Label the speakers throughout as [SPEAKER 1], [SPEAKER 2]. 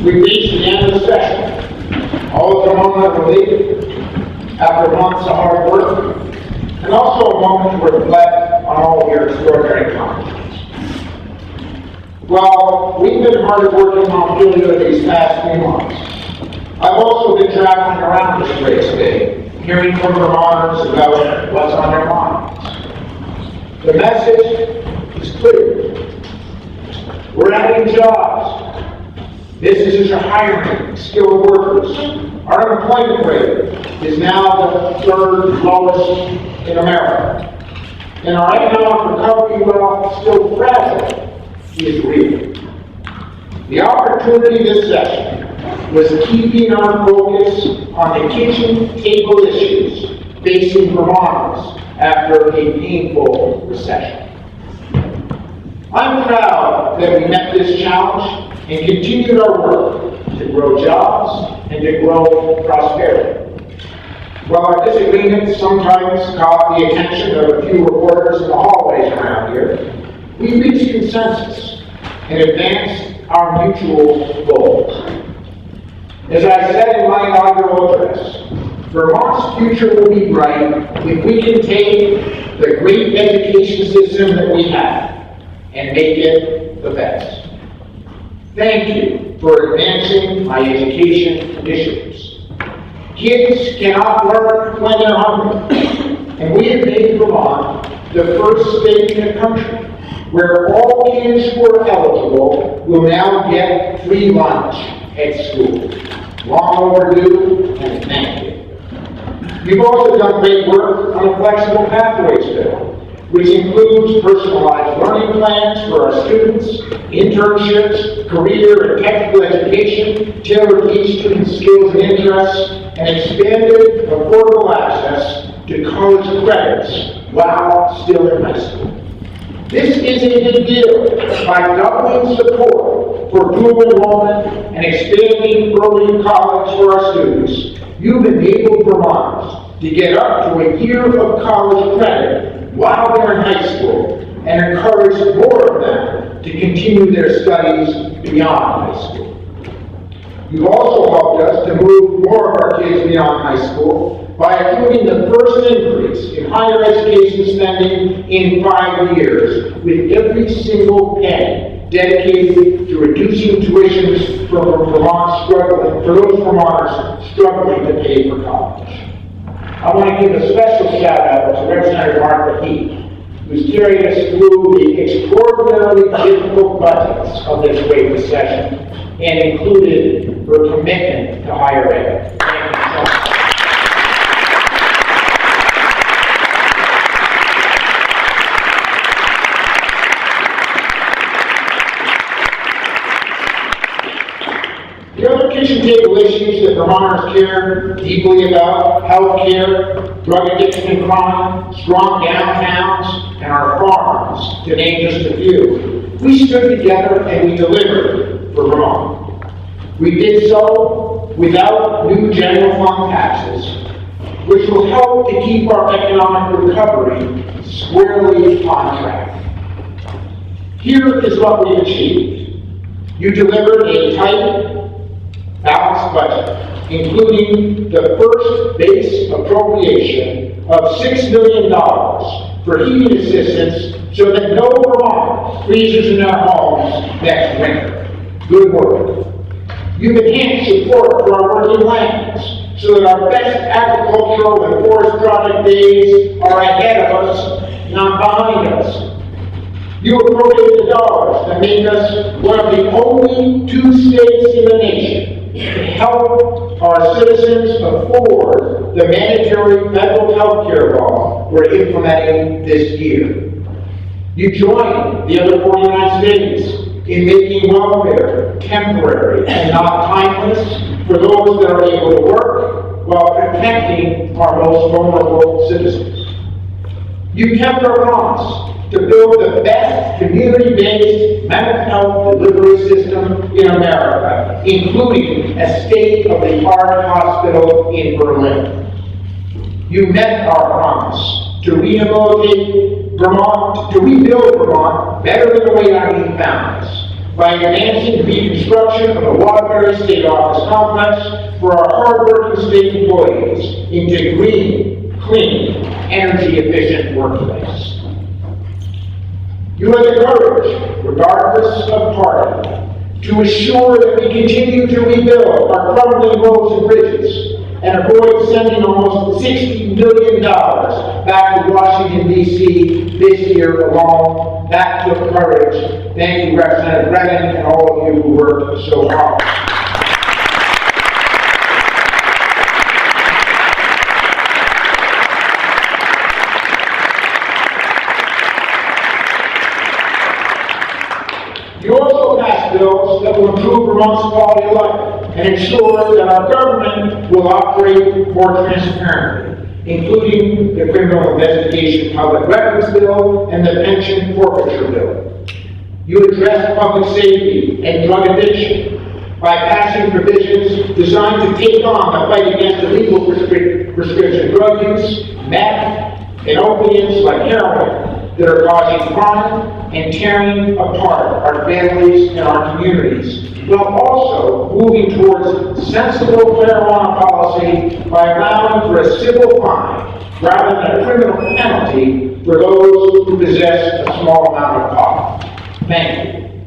[SPEAKER 1] We reached the end of the session. All of the moment of relief after months of hard work, and also a moment to reflect on all of your extraordinary accomplishments. Well, we've been hard at work in Montpelier these past few months. I've also been traveling around this great state, hearing from Vermonters about what's on their minds. The message is clear. We're adding jobs. Businesses are hiring skilled workers. Our unemployment rate is now the third lowest in America. And our economic recovery, while still fragile, is real. The opportunity this session was keeping our focus on the kitchen table issues facing Vermonters after a painful recession. I'm proud that we met this challenge and continued our work to grow jobs and to grow prosperity. While our disagreements sometimes caught the attention of a few reporters in the hallways around here, we reached consensus and advanced our mutual goals. As I said in my inaugural address, Vermont's future will be bright if we can take the great education system that we have and make it the best. Thank you for advancing my education initiatives. Kids cannot learn when they're hungry, and we have made Vermont the first state in the country where all kids who are eligible will now get free lunch at school. Long overdue, and thank you. You've also done great work on the Flexible Pathways Bill, which includes personalized learning plans for our students, internships, career and technical education, tailored to each student's skills and interests, and expanded affordable access to college credits while still in high school. This is a big deal. By doubling support for dual enrollment and expanding early college for our students, you've enabled Vermonters to get up to a year of college credit while they're in high school and encourage more of them to continue their studies beyond high school. You've also helped us to move more of our kids beyond high school by including the first increase in higher education spending in 5 years, with every single penny dedicated to reducing tuitions for those Vermonters struggling to pay for college. I want to give a special shout out to Representative Martha Heath, who's carried us through the extraordinarily difficult budgets of this great recession and included her commitment to higher ed. Thank you so much. The other kitchen table issues that Vermonters care deeply about: health care, drug addiction and crime, strong downtowns, and our farms, to name just a few. We stood together and we delivered for Vermont. We did so without new general fund taxes, which will help to keep our economic recovery squarely on track. Here is what we achieved. You delivered a tight, balanced budget, including the first base appropriation of $6 million for heating assistance so that no Vermonters freezes in their homes next winter. Good work. You've enhanced support for our working lands so that our best agricultural and forest product days are ahead of us, not behind us. You appropriated the dollars that make us one of the only 2 states in the nation to help our citizens afford the mandatory federal health care law we're implementing this year. You joined the other 49 states in making welfare temporary and not timeless for those that are able to work while protecting our most vulnerable citizens. You kept our promise to build the best community-based mental health delivery system in America, including a state-of-the-art hospital in Berlin. You met our promise to rebuild Vermont better than the way our found us, by advancing the reconstruction of the Waterbury State Office Complex for our hardworking state employees into green, clean, energy-efficient workplace. You have the courage, regardless of party, to assure that we continue to rebuild our crumbling roads and bridges and avoid sending almost $60 million back to Washington, D.C. this year alone. That took courage. Thank you, Representative Brennan, and all of you who worked so hard. You also passed bills that will improve Vermont's quality of life and ensure that our government will operate more transparently, including the Criminal Investigation Public Records Bill and the Pension Forfeiture Bill. You addressed public safety and drug addiction by passing provisions designed to take on the fight against illegal prescription drug use, meth, and opiates like heroin that are causing crime and tearing apart our families and our communities, while also moving towards sensible marijuana policy by allowing for a civil fine rather than a criminal penalty for those who possess a small amount of pot. Thank you.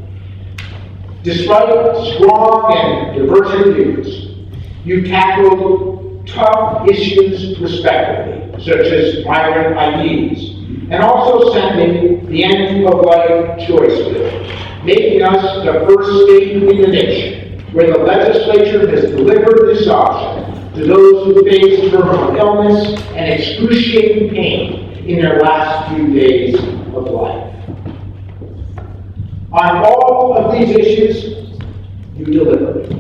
[SPEAKER 1] Despite strong and diverse views, you tackled tough issues respectively, such as migrant IDs, and also sending the End of Life Choice Bill, making us the first state in the nation where the legislature has delivered this option to those who face terminal illness and excruciating pain in their last few days of life. On all of these issues, you delivered.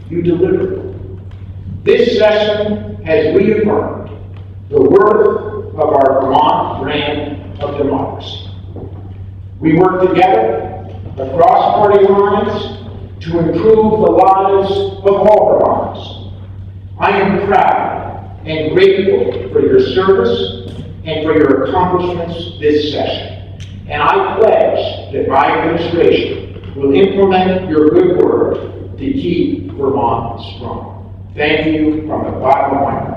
[SPEAKER 1] You delivered. This session has reaffirmed the worth of our Vermont brand of democracy. We work together across party lines to improve the lives of all Vermonters. I am proud and grateful for your service and for your accomplishments this session. And I pledge that my administration will implement your good work to keep Vermont strong. Thank you from the bottom of my heart.